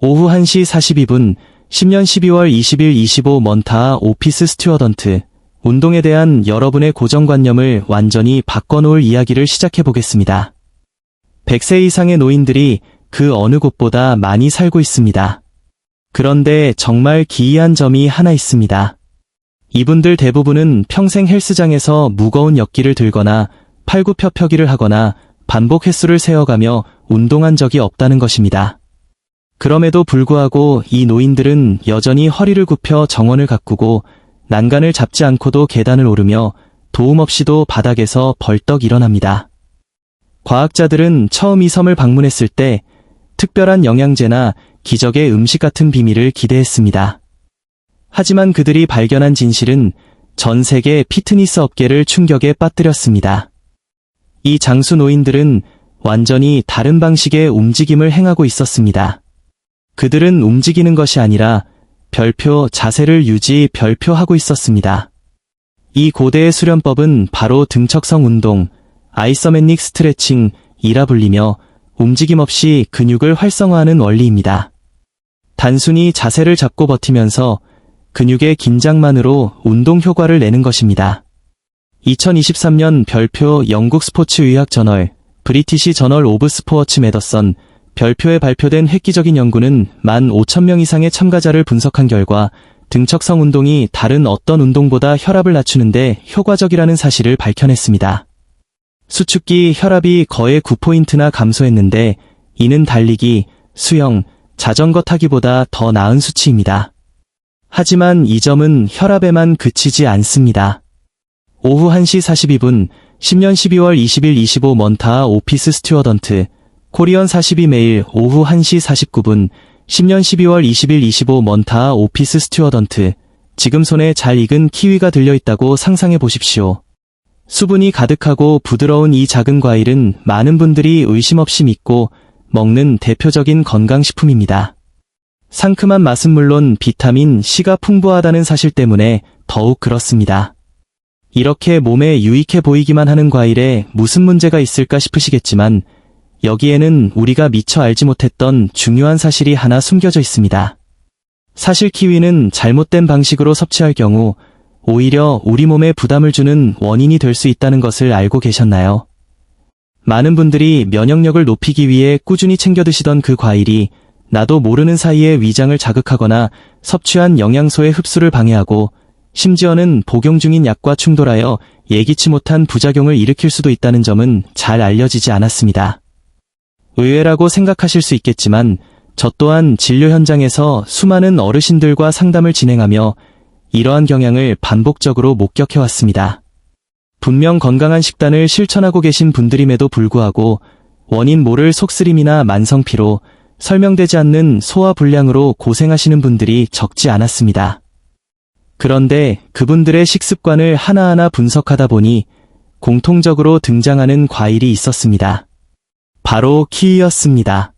오후 1시 42분 10년 12월 20일 25 먼타아 오피스 스튜어던트 운동에 대한 여러분의 고정관념을 완전히 바꿔놓을 이야기를 시작해보겠습니다. 100세 이상의 노인들이 그 어느 곳보다 많이 살고 있습니다. 그런데 정말 기이한 점이 하나 있습니다. 이분들 대부분은 평생 헬스장에서 무거운 역기를 들거나 팔굽혀펴기를 하거나 반복 횟수를 세어가며 운동한 적이 없다는 것입니다. 그럼에도 불구하고 이 노인들은 여전히 허리를 굽혀 정원을 가꾸고 난간을 잡지 않고도 계단을 오르며 도움 없이도 바닥에서 벌떡 일어납니다. 과학자들은 처음 이 섬을 방문했을 때 특별한 영양제나 기적의 음식 같은 비밀을 기대했습니다. 하지만 그들이 발견한 진실은 전 세계 피트니스 업계를 충격에 빠뜨렸습니다. 이 장수 노인들은 완전히 다른 방식의 움직임을 행하고 있었습니다. 그들은 움직이는 것이 아니라 별표 자세를 별표하고 있었습니다. 이 고대의 수련법은 바로 등척성 운동, 아이서메닉 스트레칭이라 불리며 움직임 없이 근육을 활성화하는 원리입니다. 단순히 자세를 잡고 버티면서 근육의 긴장만으로 운동 효과를 내는 것입니다. 2023년 별표 영국 스포츠의학 저널, 브리티시 저널 오브 스포츠 메더선, 별표에 발표된 획기적인 연구는 15,000명 이상의 참가자를 분석한 결과 등척성 운동이 다른 어떤 운동보다 혈압을 낮추는데 효과적이라는 사실을 밝혀냈습니다. 수축기 혈압이 거의 9포인트나 감소했는데 이는 달리기, 수영, 자전거 타기보다 더 나은 수치입니다. 하지만 이 점은 혈압에만 그치지 않습니다. 오후 1시 42분 10년 12월 20일 25 먼타아 오피스 스튜어던트 코리언 42 메일 오후 1시 49분 10년 12월 20일 25 먼타아 오피스 스튜어던트 지금 손에 잘 익은 키위가 들려있다고 상상해 보십시오. 수분이 가득하고 부드러운 이 작은 과일은 많은 분들이 의심 없이 믿고 먹는 대표적인 건강식품입니다. 상큼한 맛은 물론 비타민 C가 풍부하다는 사실 때문에 더욱 그렇습니다. 이렇게 몸에 유익해 보이기만 하는 과일에 무슨 문제가 있을까 싶으시겠지만 여기에는 우리가 미처 알지 못했던 중요한 사실이 하나 숨겨져 있습니다. 사실 키위는 잘못된 방식으로 섭취할 경우 오히려 우리 몸에 부담을 주는 원인이 될 수 있다는 것을 알고 계셨나요? 많은 분들이 면역력을 높이기 위해 꾸준히 챙겨 드시던 그 과일이 나도 모르는 사이에 위장을 자극하거나 섭취한 영양소의 흡수를 방해하고 심지어는 복용 중인 약과 충돌하여 예기치 못한 부작용을 일으킬 수도 있다는 점은 잘 알려지지 않았습니다. 의외라고 생각하실 수 있겠지만 저 또한 진료 현장에서 수많은 어르신들과 상담을 진행하며 이러한 경향을 반복적으로 목격해왔습니다. 분명 건강한 식단을 실천하고 계신 분들임에도 불구하고 원인 모를 속쓰림이나 만성피로, 설명되지 않는 소화불량으로 고생하시는 분들이 적지 않았습니다. 그런데 그분들의 식습관을 하나하나 분석하다 보니 공통적으로 등장하는 과일이 있었습니다. 바로 키위였습니다.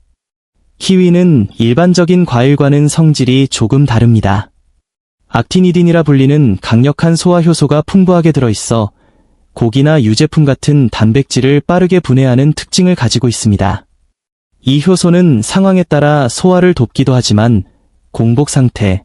키위는 일반적인 과일과는 성질이 조금 다릅니다. 악티니딘이라 불리는 강력한 소화효소가 풍부하게 들어있어 고기나 유제품 같은 단백질을 빠르게 분해하는 특징을 가지고 있습니다. 이 효소는 상황에 따라 소화를 돕기도 하지만 공복 상태,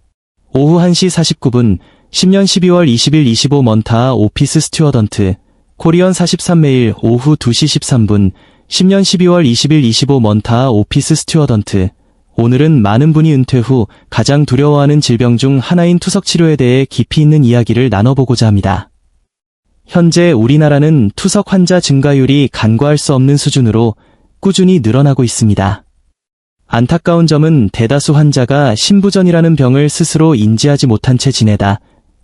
오후 1시 49분 10년 12월 20일 25 먼타아 오피스 스튜어던트 코리언 43 메일 오후 2시 13분 10년 12월 20일 25 먼타아 오피스 스튜어던트 오늘은 많은 분이 은퇴 후 가장 두려워하는 질병 중 하나인 투석 치료에 대해 깊이 있는 이야기를 나눠보고자 합니다. 현재 우리나라는 투석 환자 증가율이 간과할 수 없는 수준으로 꾸준히 늘어나고 있습니다. 안타까운 점은 대다수 환자가 신부전이라는 병을 스스로 인지하지 못한 채 지내다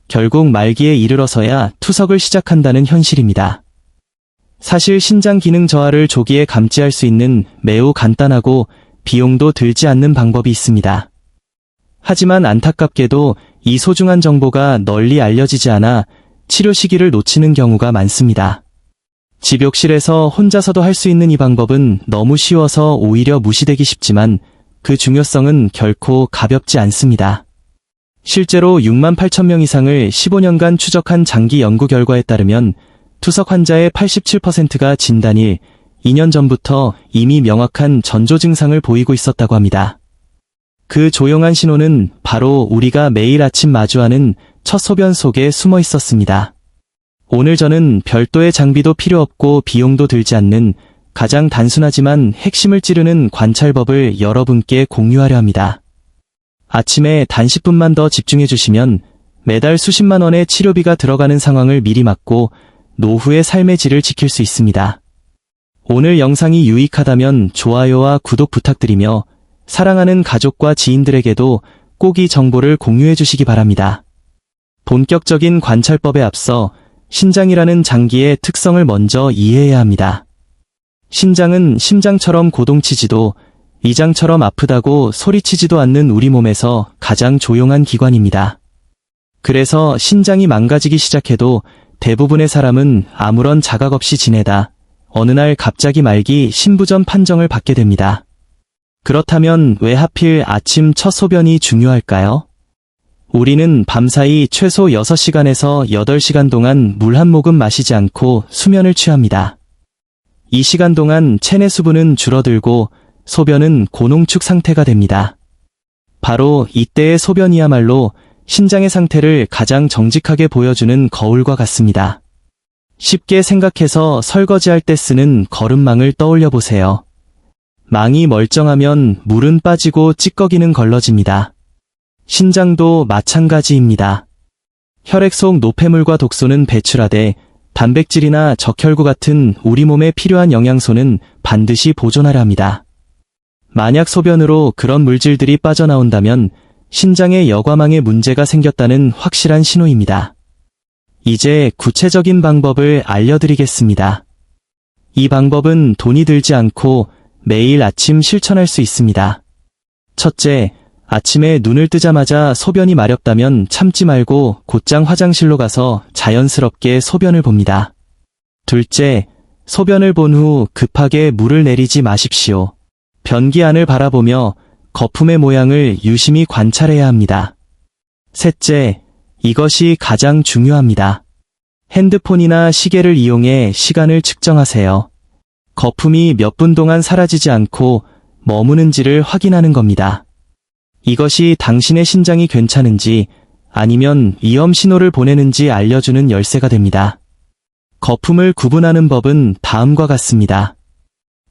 결국 말기에 이르러서야 투석을 시작한다는 현실입니다. 사실 신장 기능 저하를 조기에 감지할 수 있는 매우 간단하고 비용도 들지 않는 방법이 있습니다. 하지만 안타깝게도 이 소중한 정보가 널리 알려지지 않아 치료 시기를 놓치는 경우가 많습니다. 집욕실에서 혼자서도 할 수 있는 이 방법은 너무 쉬워서 오히려 무시되기 쉽지만 그 중요성은 결코 가볍지 않습니다. 실제로 68,000명 이상을 15년간 추적한 장기 연구 결과에 따르면 투석 환자의 87%가 진단일 2년 전부터 이미 명확한 전조 증상을 보이고 있었다고 합니다. 그 조용한 신호는 바로 우리가 매일 아침 마주하는 첫 소변 속에 숨어 있었습니다. 오늘 저는 별도의 장비도 필요 없고 비용도 들지 않는 가장 단순하지만 핵심을 찌르는 관찰법을 여러분께 공유하려 합니다. 아침에 단 10분만 더 집중해 주시면 매달 수십만 원의 치료비가 들어가는 상황을 미리 막고 노후의 삶의 질을 지킬 수 있습니다. 오늘 영상이 유익하다면 좋아요와 구독 부탁드리며 사랑하는 가족과 지인들에게도 꼭 이 정보를 공유해 주시기 바랍니다. 본격적인 관찰법에 앞서 신장이라는 장기의 특성을 먼저 이해해야 합니다. 신장은 심장처럼 고동치지도 이장처럼 아프다고 소리치지도 않는 우리 몸에서 가장 조용한 기관입니다. 그래서 신장이 망가지기 시작해도 대부분의 사람은 아무런 자각 없이 지내다 어느 날 갑자기 말기 신부전 판정을 받게 됩니다. 그렇다면 왜 하필 아침 첫 소변이 중요할까요? 우리는 밤사이 최소 6시간에서 8시간 동안 물 한 모금 마시지 않고 수면을 취합니다. 이 시간 동안 체내 수분은 줄어들고 소변은 고농축 상태가 됩니다. 바로 이때의 소변이야말로 신장의 상태를 가장 정직하게 보여주는 거울과 같습니다. 쉽게 생각해서 설거지할 때 쓰는 거름망을 떠올려 보세요. 망이 멀쩡하면 물은 빠지고 찌꺼기는 걸러집니다. 신장도 마찬가지입니다. 혈액 속 노폐물과 독소는 배출하되 단백질이나 적혈구 같은 우리 몸에 필요한 영양소는 반드시 보존하려 합니다. 만약 소변으로 그런 물질들이 빠져나온다면 신장의 여과망에 문제가 생겼다는 확실한 신호입니다. 이제 구체적인 방법을 알려드리겠습니다. 이 방법은 돈이 들지 않고 매일 아침 실천할 수 있습니다. 첫째, 아침에 눈을 뜨자마자 소변이 마렵다면 참지 말고 곧장 화장실로 가서 자연스럽게 소변을 봅니다. 둘째, 소변을 본 후 급하게 물을 내리지 마십시오. 변기 안을 바라보며 거품의 모양을 유심히 관찰해야 합니다. 셋째, 이것이 가장 중요합니다. 핸드폰이나 시계를 이용해 시간을 측정하세요. 거품이 몇 분 동안 사라지지 않고 머무는지를 확인하는 겁니다. 이것이 당신의 신장이 괜찮은지 아니면 위험 신호를 보내는지 알려주는 열쇠가 됩니다. 거품을 구분하는 법은 다음과 같습니다.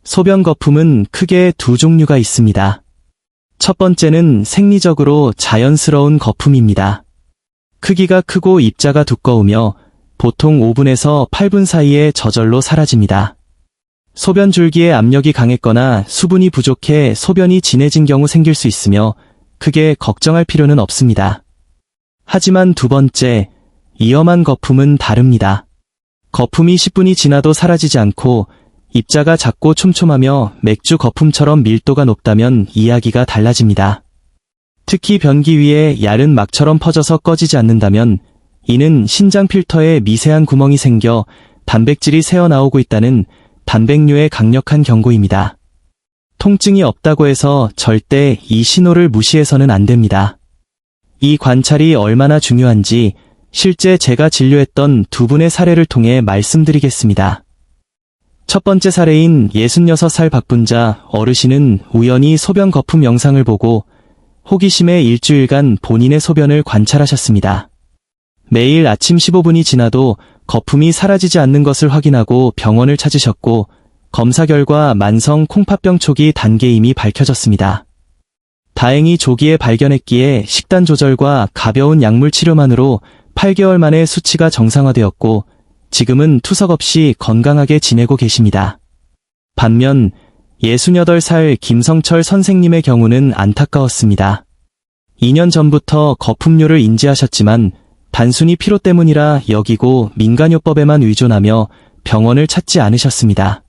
소변 거품은 크게 두 종류가 있습니다. 첫 번째는 생리적으로 자연스러운 거품입니다. 크기가 크고 입자가 두꺼우며 보통 5분에서 8분 사이에 저절로 사라집니다. 소변 줄기의 압력이 강했거나 수분이 부족해 소변이 진해진 경우 생길 수 있으며 크게 걱정할 필요는 없습니다. 하지만 두 번째, 위험한 거품은 다릅니다. 거품이 10분이 지나도 사라지지 않고 입자가 작고 촘촘하며 맥주 거품처럼 밀도가 높다면 이야기가 달라집니다. 특히 변기 위에 얇은 막처럼 퍼져서 꺼지지 않는다면 이는 신장 필터에 미세한 구멍이 생겨 단백질이 새어나오고 있다는 단백뇨의 강력한 경고입니다. 통증이 없다고 해서 절대 이 신호를 무시해서는 안 됩니다. 이 관찰이 얼마나 중요한지 실제 제가 진료했던 두 분의 사례를 통해 말씀드리겠습니다. 첫 번째 사례인 66살 박분자 어르신은 우연히 소변 거품 영상을 보고 호기심에 일주일간 본인의 소변을 관찰하셨습니다. 매일 아침 15분이 지나도 거품이 사라지지 않는 것을 확인하고 병원을 찾으셨고 검사 결과 만성 콩팥병 초기 단계임이 밝혀졌습니다. 다행히 조기에 발견했기에 식단 조절과 가벼운 약물 치료만으로 8개월 만에 수치가 정상화되었고 지금은 투석 없이 건강하게 지내고 계십니다. 반면 68살 김성철 선생님의 경우는 안타까웠습니다. 2년 전부터 거품료를 인지하셨지만 단순히 피로 때문이라 여기고 민간요법에만 의존하며 병원을 찾지 않으셨습니다.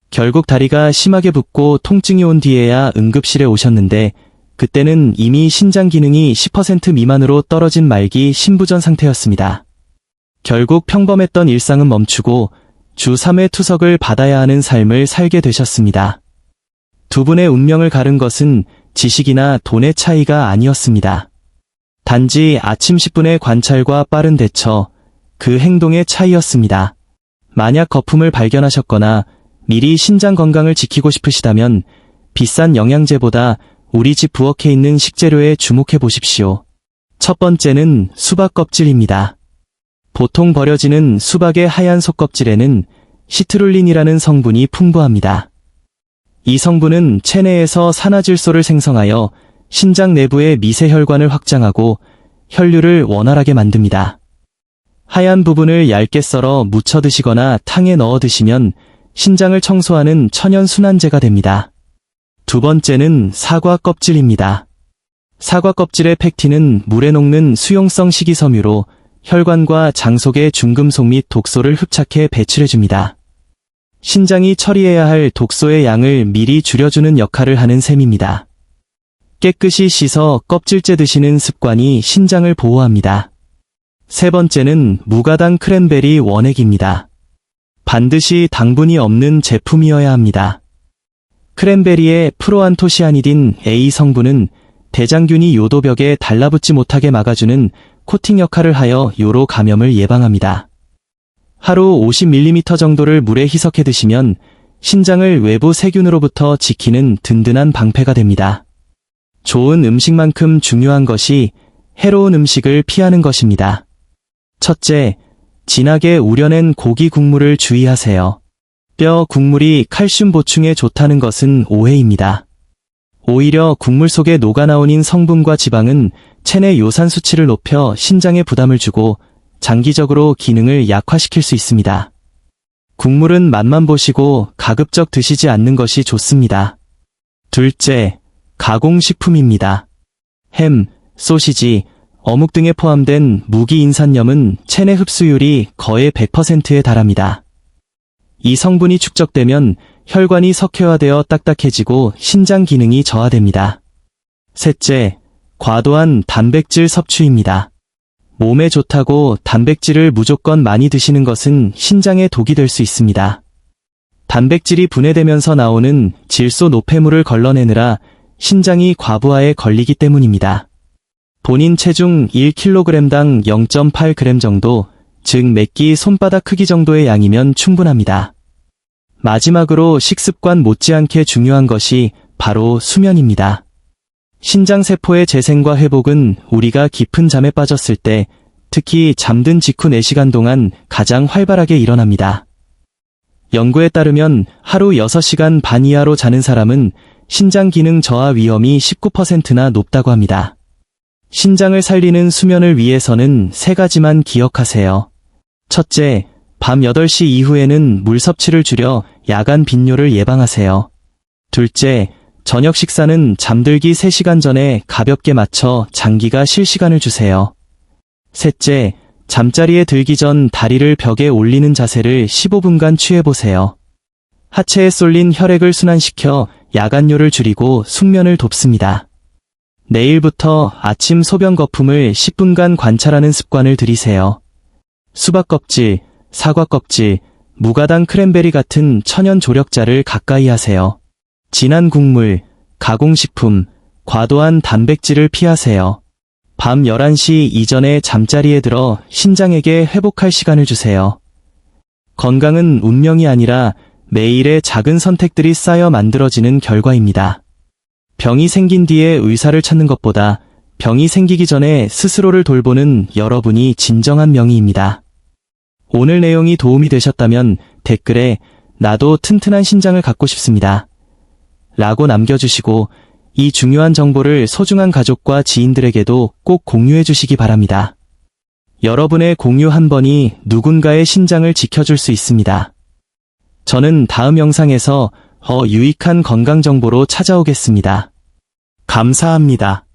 결국 다리가 심하게 붓고 통증이 온 뒤에야 응급실에 오셨는데 그때는 이미 신장 기능이 10% 미만으로 떨어진 말기 신부전 상태였습니다. 결국 평범했던 일상은 멈추고 주 3회 투석을 받아야 하는 삶을 살게 되셨습니다. 두 분의 운명을 가른 것은 지식이나 돈의 차이가 아니었습니다. 단지 아침 10분의 관찰과 빠른 대처, 그 행동의 차이였습니다. 만약 거품을 발견하셨거나 미리 신장 건강을 지키고 싶으시다면 비싼 영양제보다 우리 집 부엌에 있는 식재료에 주목해 보십시오. 첫 번째는 수박 껍질입니다. 보통 버려지는 수박의 하얀 속껍질에는 시트룰린이라는 성분이 풍부합니다. 이 성분은 체내에서 산화질소를 생성하여 신장 내부의 미세혈관을 확장하고 혈류를 원활하게 만듭니다. 하얀 부분을 얇게 썰어 무쳐 드시거나 탕에 넣어 드시면 신장을 청소하는 천연 순환제가 됩니다. 두 번째는 사과 껍질입니다. 사과 껍질의 팩틴은 물에 녹는 수용성 식이섬유로 혈관과 장 속의 중금속 및 독소를 흡착해 배출해줍니다. 신장이 처리해야 할 독소의 양을 미리 줄여주는 역할을 하는 셈입니다. 깨끗이 씻어 껍질째 드시는 습관이 신장을 보호합니다. 세 번째는 무가당 크랜베리 원액입니다. 반드시 당분이 없는 제품이어야 합니다. 크랜베리의 프로안토시아니딘 A 성분은 대장균이 요도벽에 달라붙지 못하게 막아주는 코팅 역할을 하여 요로 감염을 예방합니다. 하루 50ml 정도를 물에 희석해 드시면 신장을 외부 세균으로부터 지키는 든든한 방패가 됩니다. 좋은 음식만큼 중요한 것이 해로운 음식을 피하는 것입니다. 첫째, 진하게 우려낸 고기 국물을 주의하세요. 뼈 국물이 칼슘 보충에 좋다는 것은 오해입니다. 오히려 국물 속에 녹아나오는 성분과 지방은 체내 요산 수치를 높여 신장에 부담을 주고 장기적으로 기능을 약화시킬 수 있습니다. 국물은 맛만 보시고 가급적 드시지 않는 것이 좋습니다. 둘째, 가공식품입니다. 햄, 소시지, 어묵 등에 포함된 무기인산염은 체내 흡수율이 거의 100%에 달합니다. 이 성분이 축적되면 혈관이 석회화되어 딱딱해지고 신장 기능이 저하됩니다. 셋째, 과도한 단백질 섭취입니다. 몸에 좋다고 단백질을 무조건 많이 드시는 것은 신장에 독이 될 수 있습니다. 단백질이 분해되면서 나오는 질소 노폐물을 걸러내느라 신장이 과부하에 걸리기 때문입니다. 본인 체중 1kg당 0.8g 정도, 즉 매끼 손바닥 크기 정도의 양이면 충분합니다. 마지막으로 식습관 못지않게 중요한 것이 바로 수면입니다. 신장세포의 재생과 회복은 우리가 깊은 잠에 빠졌을 때, 특히 잠든 직후 4시간 동안 가장 활발하게 일어납니다. 연구에 따르면 하루 6시간 반 이하로 자는 사람은 신장 기능 저하 위험이 19%나 높다고 합니다. 신장을 살리는 수면을 위해서는 3가지만 기억하세요. 첫째, 밤 8시 이후에는 물 섭취를 줄여 야간 빈뇨를 예방하세요. 둘째, 저녁 식사는 잠들기 3시간 전에 가볍게 맞춰 장기가 쉴 시간을 주세요. 셋째, 잠자리에 들기 전 다리를 벽에 올리는 자세를 15분간 취해보세요. 하체에 쏠린 혈액을 순환시켜 야간뇨를 줄이고 숙면을 돕습니다. 내일부터 아침 소변 거품을 10분간 관찰하는 습관을 들이세요. 수박 껍질, 사과 껍질, 무가당 크랜베리 같은 천연 조력자를 가까이 하세요. 진한 국물, 가공식품, 과도한 단백질을 피하세요. 밤 11시 이전에 잠자리에 들어 신장에게 회복할 시간을 주세요. 건강은 운명이 아니라 매일의 작은 선택들이 쌓여 만들어지는 결과입니다. 병이 생긴 뒤에 의사를 찾는 것보다 병이 생기기 전에 스스로를 돌보는 여러분이 진정한 명의입니다. 오늘 내용이 도움이 되셨다면 댓글에 나도 튼튼한 신장을 갖고 싶습니다 라고 남겨주시고 이 중요한 정보를 소중한 가족과 지인들에게도 꼭 공유해 주시기 바랍니다. 여러분의 공유 한 번이 누군가의 신장을 지켜줄 수 있습니다. 저는 다음 영상에서 더 유익한 건강 정보로 찾아오겠습니다. 감사합니다.